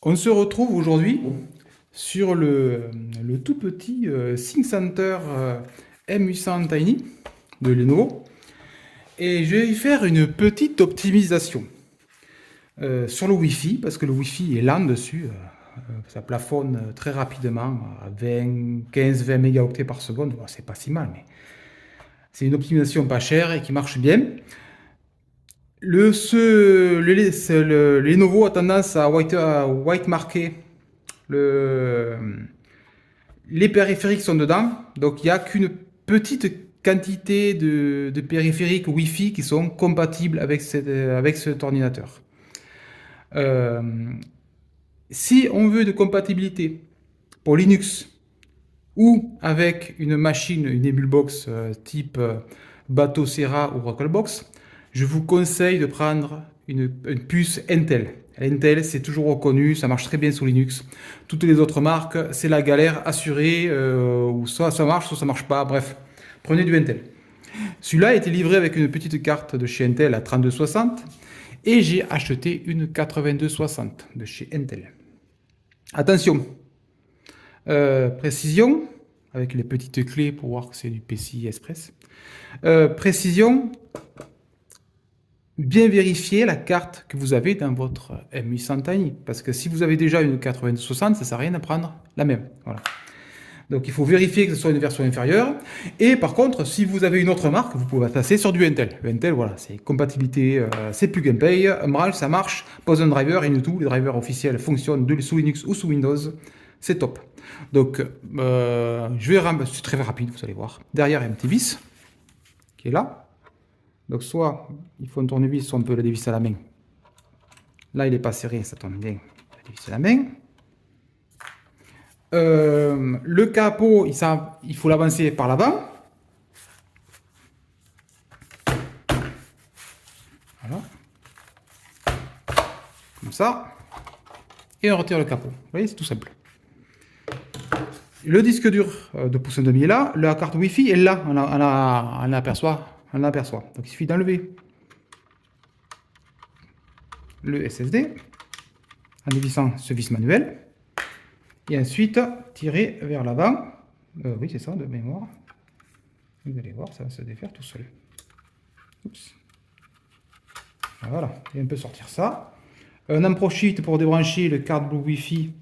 On se retrouve aujourd'hui sur le tout petit ThinkCenter M800 Tiny de Lenovo et je vais y faire une petite optimisation sur le Wi-Fi parce que le Wi-Fi est lent dessus. Ça plafonne très rapidement à 15-20 mégaoctets par seconde. Bon, c'est pas si mal, mais c'est une optimisation pas chère et qui marche bien. Le Lenovo a tendance à white marker le, les périphériques sont dedans, donc il n'y a qu'une petite quantité de périphériques Wi-Fi qui sont compatibles avec cet ordinateur. Euh, Si on veut de compatibilité pour Linux ou avec une machine, une EmulBox type Bateau Serra ou Rocklebox, je vous conseille de prendre une puce Intel. Intel, c'est toujours reconnu, ça marche très bien sur Linux. Toutes les autres marques, c'est la galère assurée, ou soit ça marche, soit ça marche pas. Bref, prenez du Intel. Celui-là a été livré avec une petite carte de chez Intel à 3260 et j'ai acheté une 8260 de chez Intel. Attention, précision, avec les petites clés pour voir que c'est du PCI Express. Précision, bien vérifier la carte que vous avez dans votre M800 Tiny. Parce que si vous avez déjà une 8060, ça ne sert à rien de prendre la même. Voilà. Donc il faut vérifier que ce soit une version inférieure. Et par contre, si vous avez une autre marque, vous pouvez passer sur du Intel. Le Intel, voilà, c'est compatibilité, c'est plug and play, un branch, ça marche, pose un driver, et tout. Les drivers officiels fonctionnent sous Linux ou sous Windows. C'est top. Donc, c'est très rapide, vous allez voir. Derrière, il y a un petit vis qui est là. Donc, soit il faut un tournevis, soit on peut le dévisser à la main. Là, il n'est pas serré, ça tombe bien. On va dévisser à la main. Le capot, il faut l'avancer par l'avant. Voilà. Comme ça. Et on retire le capot. Vous voyez, c'est tout simple. Le disque dur de pouce et demi est là. La carte Wi-Fi est là. On l'aperçoit. Donc il suffit d'enlever le SSD en dévissant ce vis manuel. Et ensuite tirer vers l'avant. Oui, c'est ça, de mémoire. Vous allez voir, ça va se défaire tout seul. Oups. Voilà, et on peut sortir ça. Un Amprosheet pour débrancher le carte Blue Wi-Fi.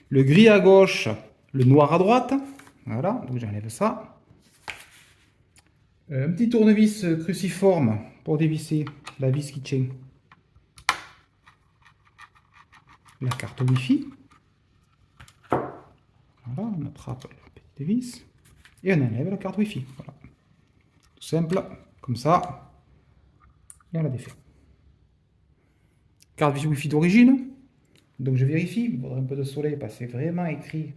Le gris à gauche, le noir à droite. Voilà, donc j'enlève ça. Un petit tournevis cruciforme pour dévisser la vis qui tient la carte Wi-Fi. Voilà, on attrape la petite vis et on enlève la carte Wi-Fi. Voilà. Tout simple, comme ça. Et on la défait. Carte Wi-Fi d'origine. Donc je vérifie, il faudrait un peu de soleil parce que c'est vraiment écrit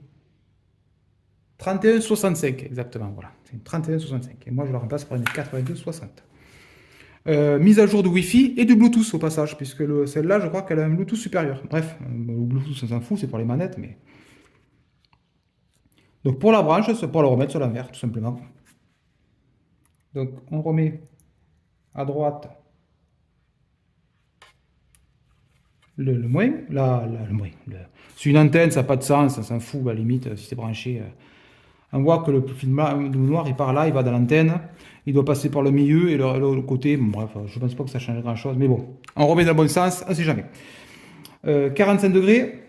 3165 exactement, voilà. C'est une 3165 et moi je la remplace par une 8260. Mise à jour de Wi-Fi et du Bluetooth au passage, puisque celle-là je crois qu'elle a un Bluetooth supérieur. Bref, le Bluetooth on s'en fout, c'est pour les manettes, mais... Donc pour la branche, c'est pour la remettre sur l'envers, tout simplement. Donc on remet à droite le moins, le moins. C'est une antenne, ça n'a pas de sens, ça s'en fout, à la limite, si c'est branché. On voit que le fil noir, il part là, il va dans l'antenne, il doit passer par le milieu et le côté. Bon, bref, je ne pense pas que ça change grand chose, mais bon, on remet dans le bon sens, on ne sait jamais. 45 degrés,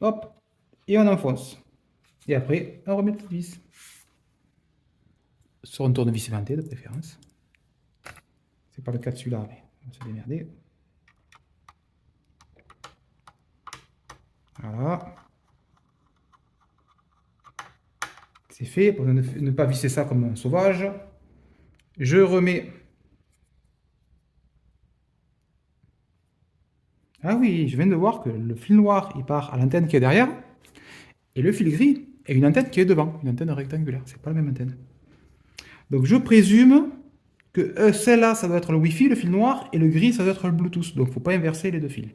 hop, et on enfonce. Et après, on remet le vis. Sur un tournevis aimanté de préférence. C'est pas le cas de celui-là, mais on va se démerder. Voilà. C'est fait, pour ne pas visser ça comme un sauvage. Je remets. Ah oui, je viens de voir que le fil noir, il part à l'antenne qui est derrière, et le fil gris est une antenne qui est devant, une antenne rectangulaire. C'est pas la même antenne. Donc je présume que celle-là, ça doit être le Wi-Fi, le fil noir, et le gris, ça doit être le Bluetooth. Donc il ne faut pas inverser les deux fils.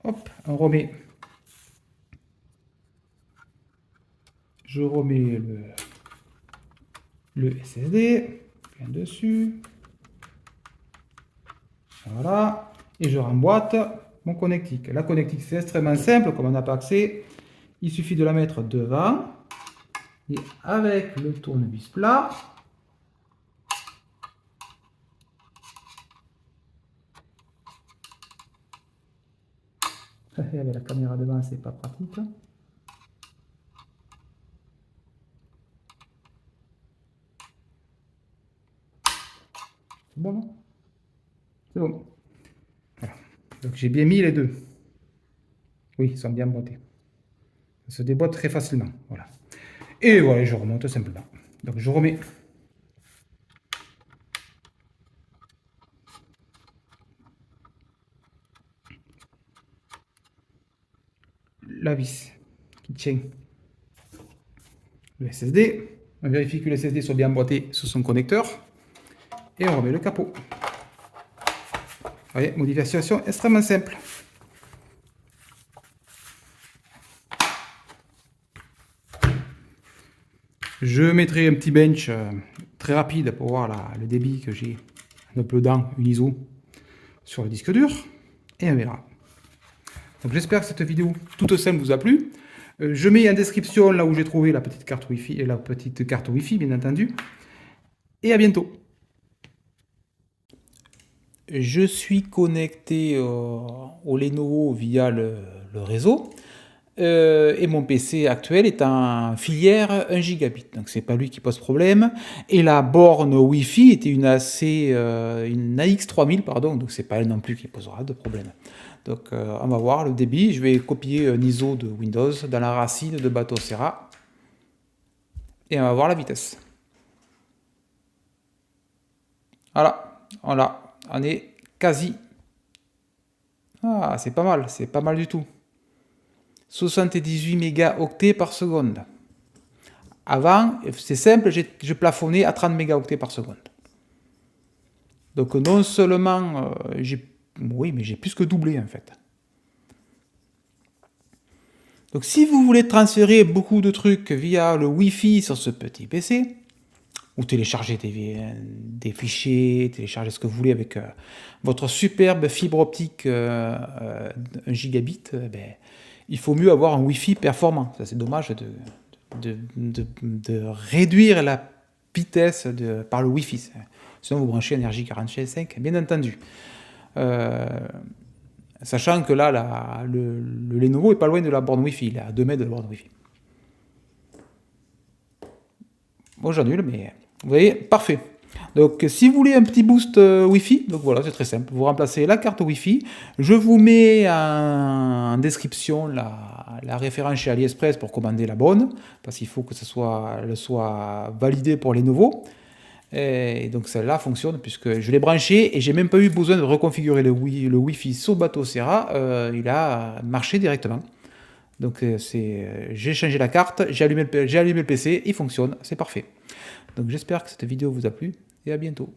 Hop, on remet. Je remets le SSD, bien dessus. Voilà. Et je remboîte mon connectique. La connectique, c'est extrêmement simple, comme on n'a pas accès. Il suffit de la mettre devant. Et avec le tournevis plat, avec la caméra devant, c'est pas pratique. C'est bon, non? C'est bon. Voilà. Donc j'ai bien mis les deux. Oui, ils sont bien boîtés. Ça se déboîte très facilement. Voilà. Et voilà, je remonte simplement. Donc je remets la vis qui tient le SSD. On vérifie que le SSD soit bien emboîté sur son connecteur. Et on remet le capot. Vous voyez, modification extrêmement simple. Je mettrai un petit bench très rapide pour voir le débit que j'ai en uploadant une ISO sur le disque dur. Et on verra. Donc j'espère que cette vidéo toute simple vous a plu. Je mets en description là où j'ai trouvé la petite carte Wi-Fi et la petite carte Wi-Fi bien entendu. Et à bientôt. Je suis connecté au Lenovo via le réseau. Et mon PC actuel est en filière 1 gigabit, donc c'est pas lui qui pose problème. Et la borne Wi-Fi était une AX3000, pardon, donc c'est pas elle non plus qui posera de problème. Donc on va voir le débit. Je vais copier un ISO de Windows dans la racine de Batocera et on va voir la vitesse. Voilà, on est quasi. Ah, c'est pas mal du tout. 78 mégaoctets par seconde. Avant, c'est simple, je plafonnais à 30 mégaoctets par seconde. Donc non seulement, oui, mais j'ai plus que doublé en fait. Donc si vous voulez transférer beaucoup de trucs via le Wi-Fi sur ce petit PC, ou télécharger des fichiers, télécharger ce que vous voulez avec votre superbe fibre optique 1 gigabit, il faut mieux avoir un Wi-Fi performant. Ça, c'est dommage de réduire la vitesse par le Wi-Fi. Sinon, vous branchez un RJ45, bien entendu. Sachant que là, le Lenovo n'est pas loin de la borne Wi-Fi. Il est à 2 mètres de la borne Wi-Fi. Bon, j'annule, mais vous voyez, parfait. Donc, si vous voulez un petit boost Wi-Fi, donc voilà, c'est très simple. Vous remplacez la carte Wi-Fi. Je vous mets en description la référence chez AliExpress pour commander la bonne, parce qu'il faut que elle soit validée pour les nouveaux. Et donc celle-là fonctionne puisque je l'ai branché et j'ai même pas eu besoin de reconfigurer le Wi-Fi sur Batocera. Il a marché directement. Donc j'ai changé la carte, j'ai allumé le PC, il fonctionne, c'est parfait. Donc j'espère que cette vidéo vous a plu et à bientôt.